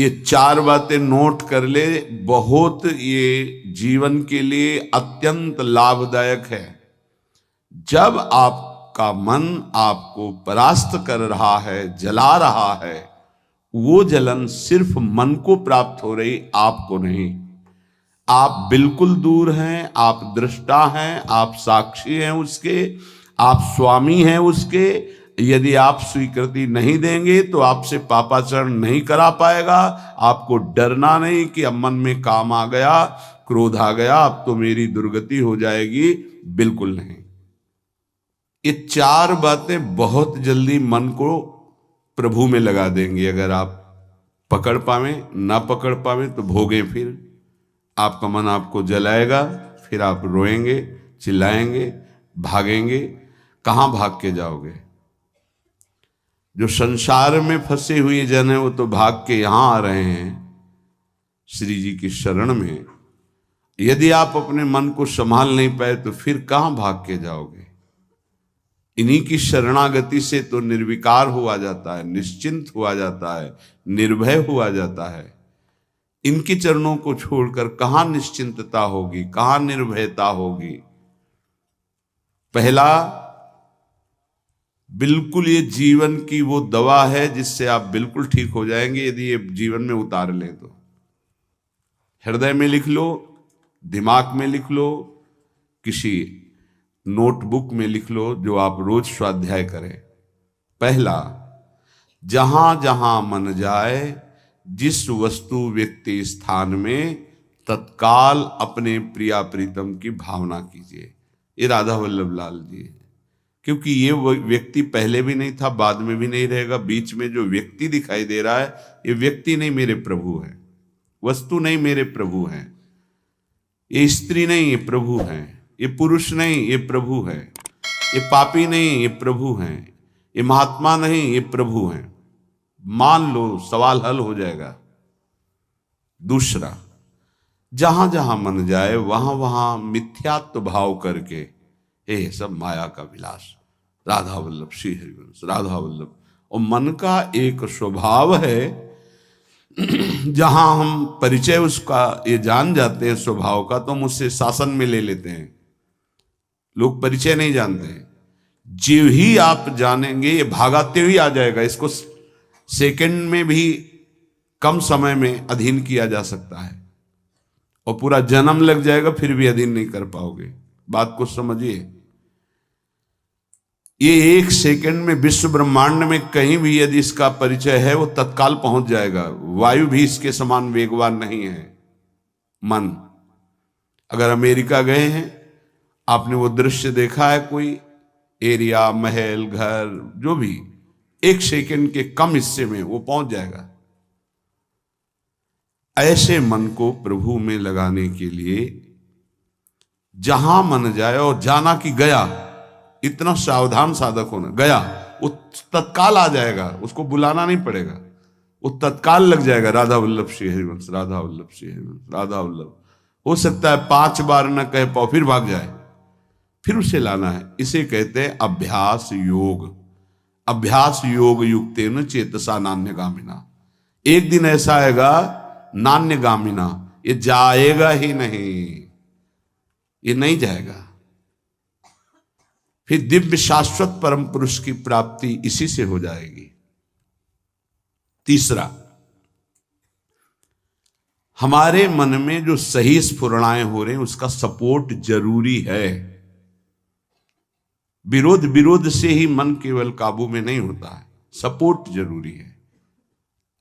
ये चार बातें नोट कर ले, बहुत ये जीवन के लिए अत्यंत लाभदायक है। जब आपका मन आपको परास्त कर रहा है, जला रहा है, वो जलन सिर्फ मन को प्राप्त हो रही, आपको नहीं। आप बिल्कुल दूर हैं, आप दृष्टा हैं, आप साक्षी हैं उसके, आप स्वामी हैं उसके। यदि आप स्वीकृति नहीं देंगे तो आपसे पापाचरण नहीं करा पाएगा। आपको डरना नहीं कि अब मन में काम आ गया, क्रोध आ गया, अब तो मेरी दुर्गति हो जाएगी, बिल्कुल नहीं। ये चार बातें बहुत जल्दी मन को प्रभु में लगा देंगे। अगर आप पकड़ पावे, ना पकड़ पावे तो भोगे। फिर आपका मन आपको जलाएगा, फिर आप रोएंगे, चिल्लाएंगे, भागेंगे। कहां भाग के जाओगे? जो संसार में फंसे हुए जन है वो तो भाग के यहां आ रहे हैं श्री जी की शरण में। यदि आप अपने मन को संभाल नहीं पाए तो फिर कहां भाग के जाओगे? इन्हीं की शरणागति से तो निर्विकार हुआ जाता है, निश्चिंत हुआ जाता है, निर्भय हुआ जाता है। इनके चरणों को छोड़कर कहां निश्चिंतता होगी, कहां निर्भयता होगी? पहला, बिल्कुल ये जीवन की वो दवा है जिससे आप बिल्कुल ठीक हो जाएंगे यदि ये जीवन में उतार लें तो। हृदय में लिख लो, दिमाग में लिख लो, किसी नोटबुक में लिख लो, जो आप रोज स्वाध्याय करें। पहला, जहां जहां मन जाए, जिस वस्तु व्यक्ति स्थान में, तत्काल अपने प्रिया प्रीतम की भावना कीजिए। ये राधा वल्लभ लाल जी है। क्योंकि ये व्यक्ति पहले भी नहीं था, बाद में भी नहीं रहेगा। बीच में जो व्यक्ति दिखाई दे रहा है, ये व्यक्ति नहीं, मेरे प्रभु है। वस्तु नहीं, मेरे प्रभु हैं। ये स्त्री नहीं, ये प्रभु हैं। ये पुरुष नहीं, ये प्रभु है। ये पापी नहीं, ये प्रभु हैं। ये महात्मा नहीं, ये प्रभु हैं। मान लो, सवाल हल हो जाएगा। दूसरा, जहां जहां मन जाए वहां वहां मिथ्यात्व भाव करके, ये सब माया का विलास, राधा वल्लभ श्री हरिवंश, राधा वल्लभ। और मन का एक स्वभाव है, जहां हम परिचय उसका ये जान जाते हैं स्वभाव का, तो हम उससे शासन में ले लेते हैं। लोग परिचय नहीं जानते हैं। जो ही आप जानेंगे ये भागाते हुए आ जाएगा। इसको सेकंड में भी कम समय में अधीन किया जा सकता है, और पूरा जन्म लग जाएगा फिर भी अधीन नहीं कर पाओगे। बात को समझिए। ये एक सेकंड में विश्व ब्रह्मांड में कहीं भी यदि इसका परिचय है, वो तत्काल पहुंच जाएगा। वायु भी इसके समान वेगवान नहीं है मन। अगर अमेरिका गए हैं, आपने वो दृश्य देखा है, कोई एरिया, महल, घर, जो भी, एक सेकंड के कम हिस्से में वो पहुंच जाएगा। ऐसे मन को प्रभु में लगाने के लिए जहां मन जाए, और जाना कि गया, इतना सावधान साधक होना। गया वो तत्काल आ जाएगा, उसको बुलाना नहीं पड़ेगा, वो तत्काल लग जाएगा। राधा वल्लभ श्री हरिवंश, राधा वल्लभ श्री हरिवंश, राधा वल्लभ। हो सकता है 5 बार न कह पाओ, फिर भाग जाए, फिर उसे लाना है। इसे कहते हैं अभ्यास योग। अभ्यास योग युक्तेन चेतसा नान्यगामिना। एक दिन ऐसा आएगा, नान्यगामिना, ये जाएगा ही नहीं, ये नहीं जाएगा। फिर दिव्य शाश्वत परम पुरुष की प्राप्ति इसी से हो जाएगी। तीसरा, हमारे मन में जो सही स्फुरणाएं हो रहे हैं उसका सपोर्ट जरूरी है। विरोध से ही मन केवल काबू में नहीं होता है, सपोर्ट जरूरी है।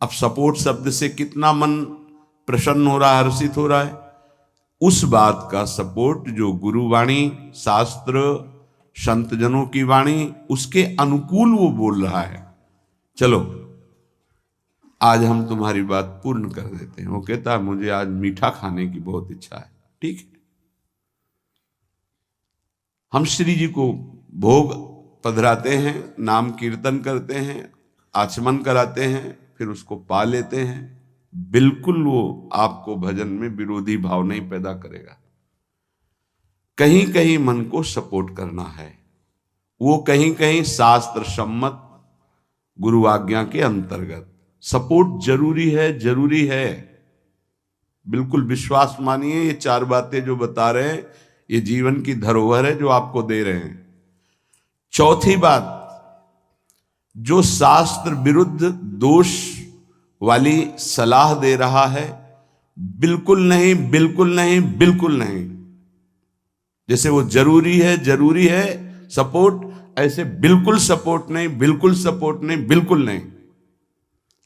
अब सपोर्ट शब्द से कितना मन प्रसन्न हो रहा है, हर्षित हो रहा है, उस बात का सपोर्ट जो गुरुवाणी, शास्त्र, संत जनों की वाणी, उसके अनुकूल वो बोल रहा है। चलो आज हम तुम्हारी बात पूर्ण कर देते हैं। वो कहता है मुझे आज मीठा खाने की बहुत इच्छा है। ठीक है, हम श्री जी को भोग पधराते हैं, नाम कीर्तन करते हैं, आचमन कराते हैं, फिर उसको पा लेते हैं। बिल्कुल वो आपको भजन में विरोधी भाव नहीं पैदा करेगा। कहीं कहीं मन को सपोर्ट करना है, वो कहीं कहीं शास्त्र सम्मत गुरु आज्ञा के अंतर्गत। सपोर्ट जरूरी है, जरूरी है। बिल्कुल विश्वास मानिए, ये 4 बातें जो बता रहे हैं ये जीवन की धरोहर है जो आपको दे रहे हैं। चौथी बात, जो शास्त्र विरुद्ध दोष वाली सलाह दे रहा है, बिल्कुल नहीं, बिल्कुल नहीं, बिल्कुल नहीं। जैसे वो जरूरी है सपोर्ट, ऐसे बिल्कुल सपोर्ट नहीं, बिल्कुल सपोर्ट नहीं, बिल्कुल नहीं।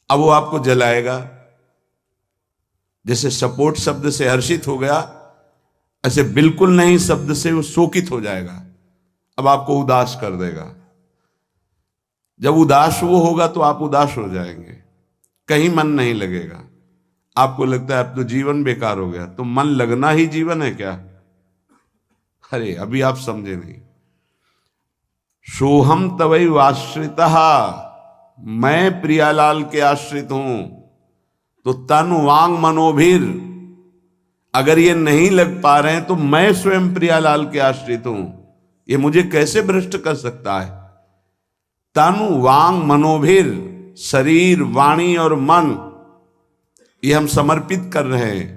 अब वो आपको जलाएगा। जैसे सपोर्ट शब्द से हर्षित हो गया, ऐसे बिल्कुल नहीं शब्द से वो शोकित हो जाएगा। अब आपको उदास कर देगा। जब उदास वो होगा तो आप उदास हो जाएंगे, कहीं मन नहीं लगेगा। आपको लगता है अब तो जीवन बेकार हो गया। तो मन लगना ही जीवन है क्या? अरे अभी आप समझे नहीं। सोहम तवैव आश्रितः, मैं प्रियालाल के आश्रित हूं। तो तन वांग मनोभिर, अगर ये नहीं लग पा रहे हैं तो मैं स्वयं प्रियालाल के आश्रित हूं। ये मुझे कैसे भ्रष्ट कर सकता है? तन वांग मनोभिर, शरीर, वाणी और मन, ये हम समर्पित कर रहे हैं।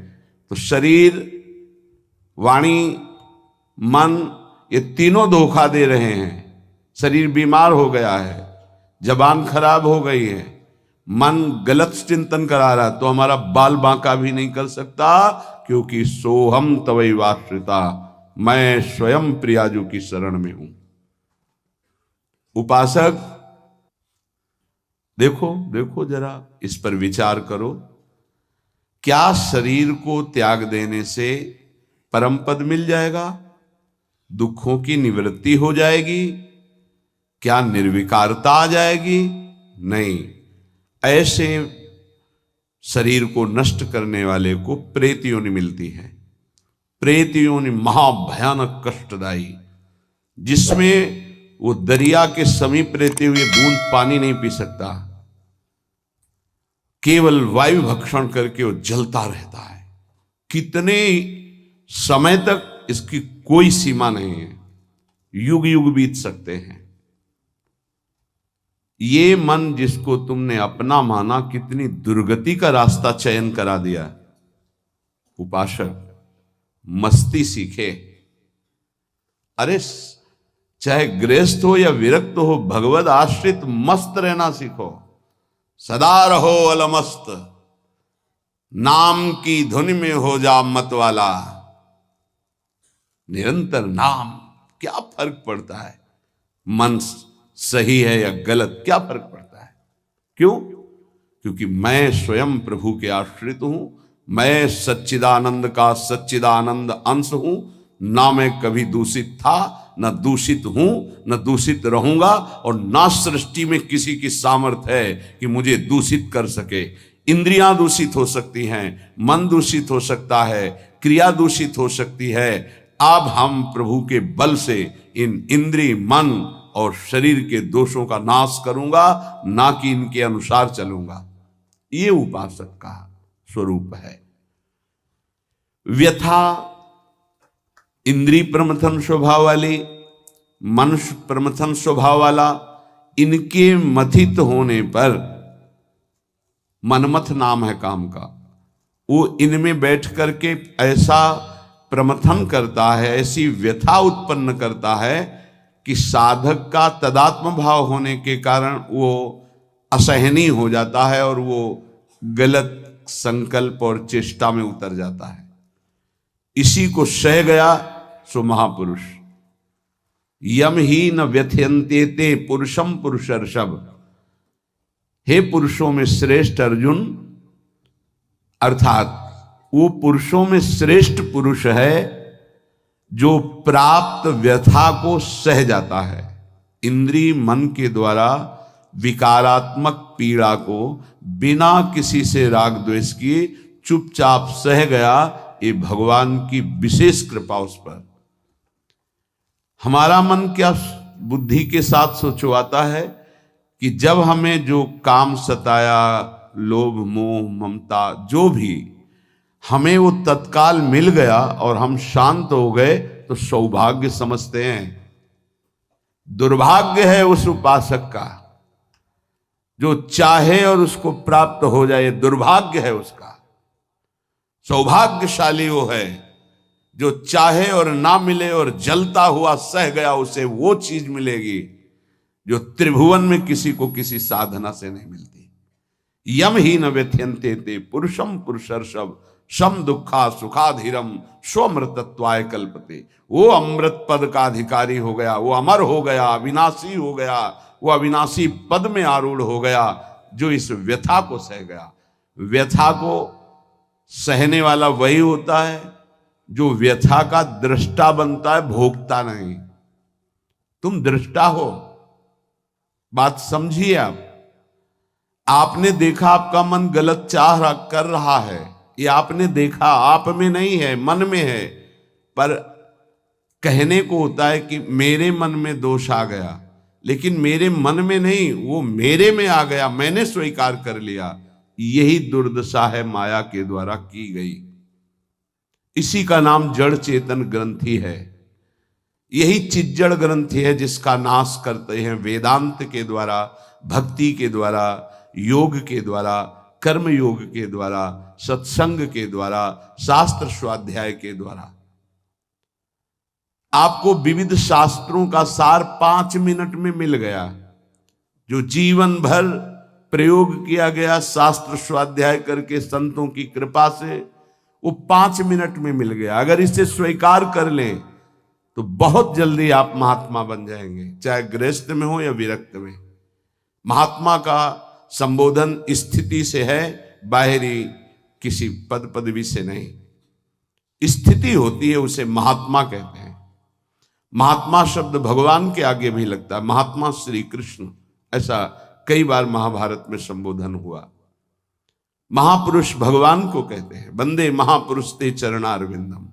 तो शरीर, वाणी, मन, ये तीनों धोखा दे रहे हैं। शरीर बीमार हो गया है, जबान खराब हो गई है, मन गलत चिंतन करा रहा, तो हमारा बाल बांका भी नहीं कर सकता, क्योंकि सोहम तवैव आश्रिता, मैं स्वयं प्रियाजू की शरण में हूं। उपासक देखो, देखो जरा इस पर विचार करो। क्या शरीर को त्याग देने से परम पद मिल जाएगा? दुखों की निवृत्ति हो जाएगी? क्या निर्विकारता आ जाएगी? नहीं। ऐसे शरीर को नष्ट करने वाले को प्रेत योनि मिलती है। प्रेत योनि महाभयानक कष्टदायी, जिसमें वो दरिया के समीप रहते हुए बूंद पानी नहीं पी सकता, केवल वायु भक्षण करके वो जलता रहता है। कितने समय तक इसकी कोई सीमा नहीं है, युग युग बीत सकते हैं। ये मन जिसको तुमने अपना माना, कितनी दुर्गति का रास्ता चयन करा दिया। उपासक मस्ती सीखे। अरे चाहे गृहस्थ हो या विरक्त हो, भगवद आश्रित मस्त रहना सीखो। सदा रहो अलमस्त, नाम की धुन में हो जा मत वाला। निरंतर नाम, क्या फर्क पड़ता है मन सही है या गलत, क्या फर्क पड़ता है? क्यों? क्योंकि मैं स्वयं प्रभु के आश्रित हूं। मैं सच्चिदानंद का सच्चिदानंद अंश हूं। ना मैं कभी दूषित था, न दूषित हूं, न दूषित रहूंगा, और ना सृष्टि में किसी की सामर्थ्य है कि मुझे दूषित कर सके। इंद्रियां दूषित हो सकती हैं, मन दूषित हो सकता है, क्रिया दूषित हो सकती है। अब हम प्रभु के बल से इन इंद्रिय, मन और शरीर के दोषों का नाश करूंगा, ना कि इनके अनुसार चलूंगा। ये उपासक का स्वरूप है। व्यथा इंद्रिय प्रमथन स्वभाव वाली, मनुष्य प्रमथन स्वभाव वाला, इनके मथित होने पर, मनमथ नाम है काम का, वो इनमें बैठ करके ऐसा प्रमथन करता है, ऐसी व्यथा उत्पन्न करता है कि साधक का तदात्म भाव होने के कारण वो असहनीय हो जाता है और वो गलत संकल्प और चेष्टा में उतर जाता है। इसी को सह गया सो महापुरुष। यम ही न व्यथयन्ते ते पुरुषम पुरुषर्षभ। हे पुरुषों में श्रेष्ठ अर्जुन, अर्थात वो पुरुषों में श्रेष्ठ पुरुष है जो प्राप्त व्यथा को सह जाता है। इंद्रिय मन के द्वारा विकारात्मक पीड़ा को बिना किसी से राग द्वेष किए चुपचाप सह गया, ये भगवान की विशेष कृपा उस पर। हमारा मन क्या बुद्धि के साथ सोचवाता है कि जब हमें जो काम सताया, लोभ मोह ममता जो भी, हमें वो तत्काल मिल गया और हम शांत हो गए तो सौभाग्य समझते हैं। दुर्भाग्य है उस उपासक का जो चाहे और उसको प्राप्त हो जाए, दुर्भाग्य है उसका। सौभाग्यशाली वो है जो चाहे और ना मिले और जलता हुआ सह गया, उसे वो चीज मिलेगी जो त्रिभुवन में किसी को किसी साधना से नहीं मिलती। यम ही न व्यथ्यन्ते ते पुरुषम पुरुषर्षभ सम दुखा सुखाधीरम स्वमृतत्वाय कल्पते। वो अमृत पद का अधिकारी हो गया, वो अमर हो गया, अविनाशी हो गया, वो अविनाशी पद में आरूढ़ हो गया जो इस व्यथा को सह गया। व्यथा को सहने वाला वही होता है जो व्यथा का दृष्टा बनता है, भोगता नहीं। तुम दृष्टा हो, बात समझिए। आपने देखा आपका मन गलत चाह कर रहा है, ये आपने देखा, आप में नहीं है, मन में है। पर कहने को होता है कि मेरे मन में दोष आ गया, लेकिन मेरे मन में नहीं, वो मेरे में आ गया, मैंने स्वीकार कर लिया। यही दुर्दशा है माया के द्वारा की गई। इसी का नाम जड़ चेतन ग्रंथि है। यही चिज्जड़ ग्रंथि है जिसका नाश करते हैं वेदांत के द्वारा, भक्ति के द्वारा, योग के द्वारा, कर्म योग के द्वारा, सत्संग के द्वारा, शास्त्र स्वाध्याय के द्वारा। आपको विविध शास्त्रों का सार 5 मिनट में मिल गया। जो जीवन भर प्रयोग किया गया शास्त्र स्वाध्याय करके संतों की कृपा से, वो 5 मिनट में मिल गया। अगर इसे स्वीकार कर लें तो बहुत जल्दी आप महात्मा बन जाएंगे, चाहे गृहस्थ में हो या विरक्त में। महात्मा का संबोधन स्थिति से है, बाहरी किसी पद पदवी से नहीं। स्थिति होती है, उसे महात्मा कहते हैं। महात्मा शब्द भगवान के आगे भी लगता है, महात्मा श्री कृष्ण, ऐसा कई बार महाभारत में संबोधन हुआ। महापुरुष भगवान को कहते हैं, वंदे महापुरुष ते चरणारविंदम।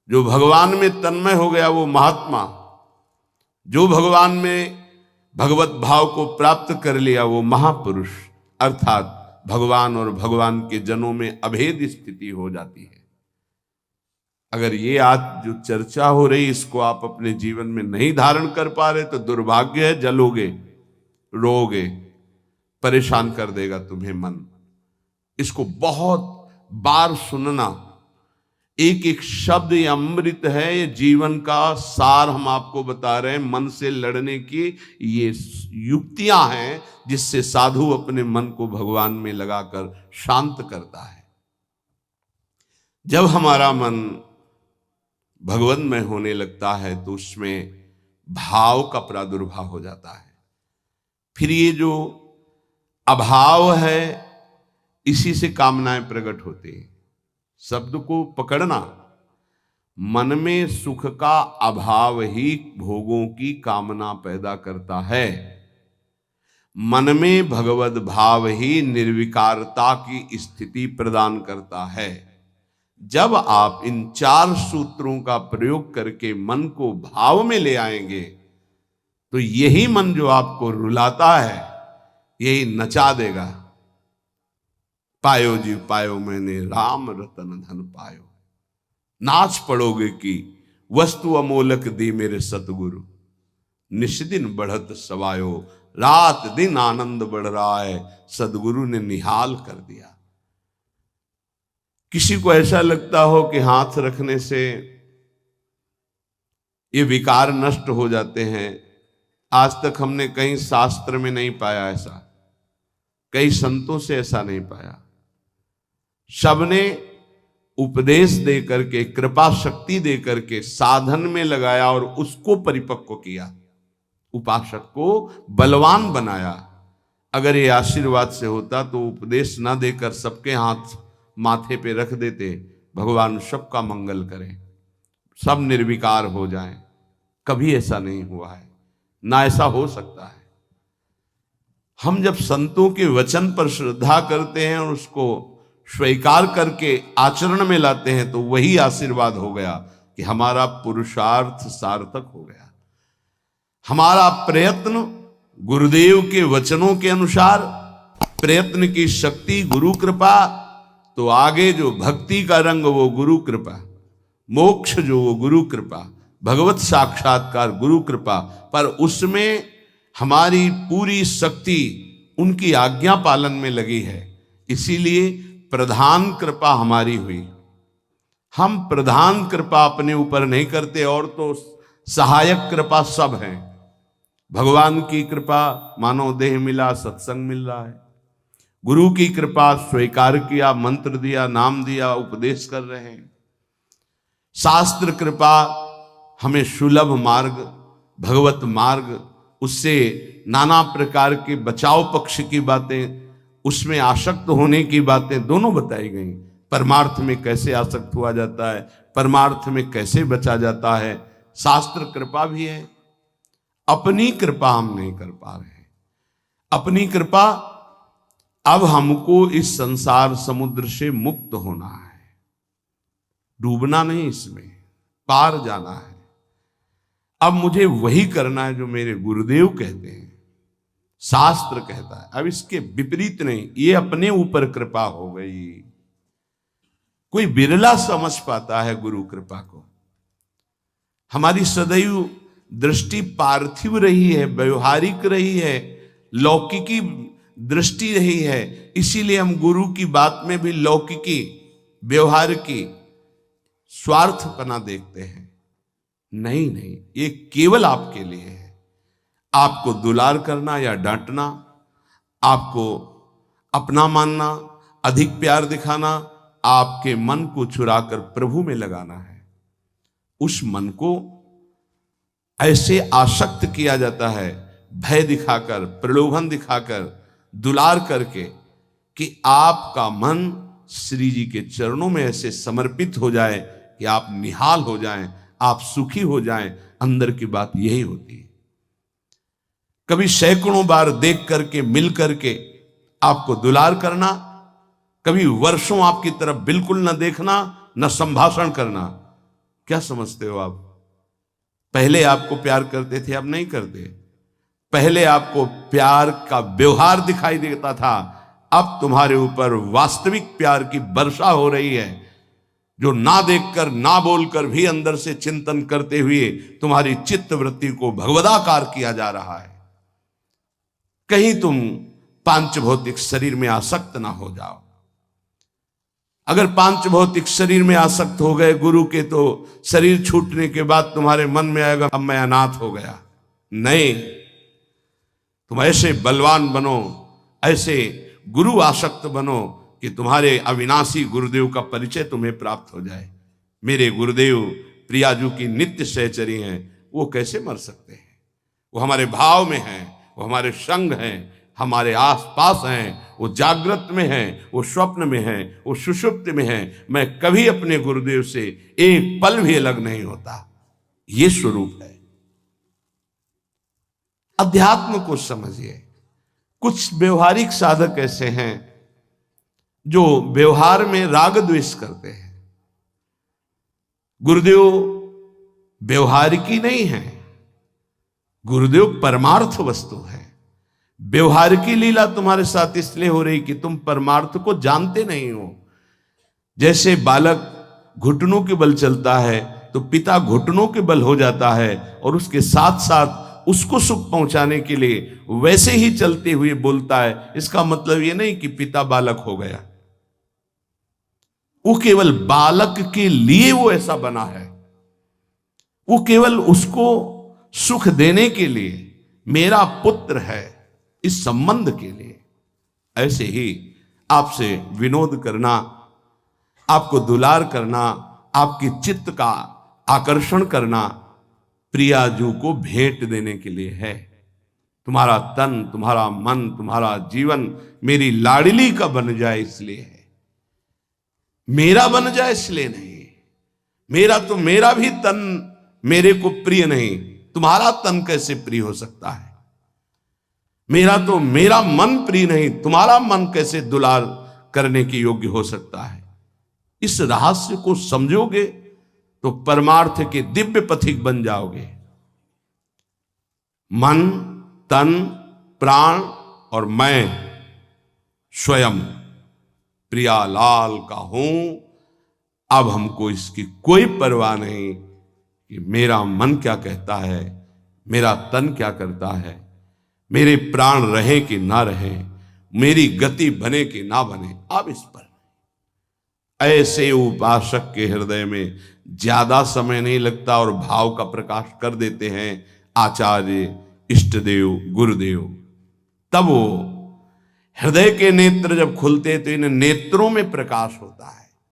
जो भगवान में तन्मय हो गया वो महात्मा, जो भगवान में भगवत भाव को प्राप्त कर लिया वो महापुरुष, अर्थात भगवान और भगवान के जनों में अभेद स्थिति हो जाती है। अगर ये आज जो चर्चा हो रही इसको आप अपने जीवन में नहीं धारण कर पा रहे तो दुर्भाग्य है, जलोगे, रोगे, परेशान कर देगा तुम्हें मन। इसको बहुत बार सुनना। एक एक शब्द ये अमृत है, ये जीवन का सार हम आपको बता रहे हैं। मन से लड़ने की ये युक्तियां हैं जिससे साधु अपने मन को भगवान में लगाकर शांत करता है। जब हमारा मन भगवन्मय होने लगता है तो उसमें भाव का प्रादुर्भाव हो जाता है। फिर ये जो अभाव है इसी से कामनाएं प्रकट होती हैं। शब्द को पकड़ना, मन में सुख का अभाव ही भोगों की कामना पैदा करता है। मन में भगवत भाव ही निर्विकारता की स्थिति प्रदान करता है। जब आप इन 4 सूत्रों का प्रयोग करके मन को भाव में ले आएंगे तो यही मन जो आपको रुलाता है यही नचा देगा। पायो जी पायो मैंने राम रतन धन पायो, नाच पड़ोगे कि वस्तु अमोलक दी मेरे सतगुरु, निष्दिन बढ़त सवायो, रात दिन आनंद बढ़ रहा है, सदगुरु ने निहाल कर दिया। किसी को ऐसा लगता हो कि हाथ रखने से ये विकार नष्ट हो जाते हैं, आज तक हमने कहीं शास्त्र में नहीं पाया ऐसा, कई संतों से ऐसा नहीं पाया। सबने उपदेश दे करके, कृपा शक्ति दे करके साधन में लगाया और उसको परिपक्व किया, उपासक को बलवान बनाया। अगर ये आशीर्वाद से होता तो उपदेश ना देकर सबके हाथ माथे पे रख देते, भगवान सबका मंगल करें, सब निर्विकार हो जाएं। कभी ऐसा नहीं हुआ है, ना ऐसा हो सकता है। हम जब संतों के वचन पर श्रद्धा करते हैं और उसको स्वीकार करके आचरण में लाते हैं तो वही आशीर्वाद हो गया कि हमारा पुरुषार्थ सार्थक हो गया। हमारा प्रयत्न गुरुदेव के वचनों के अनुसार, प्रयत्न की शक्ति गुरु कृपा, तो आगे जो भक्ति का रंग वो गुरु कृपा, मोक्ष जो वो गुरु कृपा, भगवत साक्षात्कार गुरु कृपा। पर उसमें हमारी पूरी शक्ति उनकी आज्ञा पालन में लगी है, इसीलिए प्रधान कृपा हमारी हुई। हम प्रधान कृपा अपने ऊपर नहीं करते, और तो सहायक कृपा सब है। भगवान की कृपा मानव देह मिला, सत्संग मिल रहा है। गुरु की कृपा स्वीकार किया, मंत्र दिया, नाम दिया, उपदेश कर रहे हैं। शास्त्र कृपा हमें सुलभ मार्ग, भगवत मार्ग, उससे नाना प्रकार के बचाव पक्ष की बातें, उसमें आसक्त होने की बातें दोनों बताई गई। परमार्थ में कैसे आसक्त हुआ जाता है, परमार्थ में कैसे बचा जाता है, शास्त्र कृपा भी है। अपनी कृपा हम नहीं कर पा रहे हैं। अपनी कृपा, अब हमको इस संसार समुद्र से मुक्त होना है, डूबना नहीं, इसमें पार जाना है। अब मुझे वही करना है जो मेरे गुरुदेव कहते हैं, शास्त्र कहता है। अब इसके विपरीत नहीं, ये अपने ऊपर कृपा हो गई। कोई बिरला समझ पाता है गुरु कृपा को। हमारी सदैव दृष्टि पार्थिव रही है, व्यवहारिक रही है, लौकिकी दृष्टि रही है, इसीलिए हम गुरु की बात में भी लौकिकी, व्यवहार की, स्वार्थपना देखते हैं। नहीं नहीं, ये केवल आपके लिए है। आपको दुलार करना या डांटना, आपको अपना मानना, अधिक प्यार दिखाना, आपके मन को चुराकर प्रभु में लगाना है। उस मन को ऐसे आसक्त किया जाता है, भय दिखाकर, प्रलोभन दिखाकर, दुलार करके, कि आपका मन श्री जी के चरणों में ऐसे समर्पित हो जाए कि आप निहाल हो जाएं, आप सुखी हो जाएं। अंदर की बात यही होती है। कभी सैकड़ों बार देख करके, मिल करके आपको दुलार करना, कभी वर्षों आपकी तरफ बिल्कुल न देखना, न संभाषण करना। क्या समझते हो आप? पहले आपको प्यार करते थे, अब नहीं करते। पहले आपको प्यार का व्यवहार दिखाई देता था, अब तुम्हारे ऊपर वास्तविक प्यार की वर्षा हो रही है, जो ना देखकर, ना बोलकर भी अंदर से चिंतन करते हुए तुम्हारी चित्त वृत्ति को भगवदाकार किया जा रहा है। कहीं तुम पांच भौतिक शरीर में आसक्त ना हो जाओ। अगर पांच भौतिक शरीर में आसक्त हो गए गुरु के, तो शरीर छूटने के बाद तुम्हारे मन में आएगा अब मैं अनाथ हो गया। नहीं, तुम ऐसे बलवान बनो, ऐसे गुरु आसक्त बनो कि तुम्हारे अविनाशी गुरुदेव का परिचय तुम्हें प्राप्त हो जाए। मेरे गुरुदेव प्रियाजू की नित्य सहचरी हैं, वो कैसे मर सकते हैं? वो हमारे भाव में हैं, वो हमारे संग हैं, हमारे आसपास हैं, वो जागृत में हैं, वो स्वप्न में हैं, वो सुषुप्त में हैं। मैं कभी अपने गुरुदेव से एक पल भी अलग नहीं होता। ये स्वरूप है। अध्यात्म को समझिए। कुछ व्यवहारिक साधक ऐसे हैं जो व्यवहार में राग द्वेष करते हैं। गुरुदेव व्यवहारिकी नहीं है, गुरुदेव परमार्थ वस्तु है। व्यवहार की लीला तुम्हारे साथ इसलिए हो रही कि तुम परमार्थ को जानते नहीं हो। जैसे बालक घुटनों के बल चलता है तो पिता घुटनों के बल हो जाता है, और उसके साथ साथ उसको सुख पहुंचाने के लिए वैसे ही चलते हुए बोलता है। इसका मतलब यह नहीं कि पिता बालक हो गया, वो केवल बालक के लिए वो ऐसा बना है। वो केवल उसको सुख देने के लिए, मेरा पुत्र है, इस संबंध के लिए। ऐसे ही आपसे विनोद करना, आपको दुलार करना, आपकी चित्त का आकर्षण करना प्रियाजू को भेंट देने के लिए है। तुम्हारा तन, तुम्हारा मन, तुम्हारा जीवन मेरी लाडली का बन जाए इसलिए है, मेरा बन जाए इसलिए नहीं। मेरा तो मेरा भी तन मेरे को प्रिय नहीं, तुम्हारा तन कैसे प्रिय हो सकता है? मेरा तो मेरा मन प्रिय नहीं, तुम्हारा मन कैसे दुलार करने के योग्य हो सकता है? इस रहस्य को समझोगे तो परमार्थ के दिव्य पथिक बन जाओगे। मन, तन, प्राण और मैं स्वयं प्रियालाल का हूं। अब हमको इसकी कोई परवाह नहीं कि मेरा मन क्या कहता है, मेरा तन क्या करता है, मेरे प्राण रहे कि ना रहे, मेरी गति बने कि ना बने, अब इस पर। ऐसे उपासक के हृदय में ज्यादा समय नहीं लगता और भाव का प्रकाश कर देते हैं आचार्य, इष्टदेव, गुरुदेव। तब वो हृदय के नेत्र जब खुलते तो इन नेत्रों में प्रकाश होता है।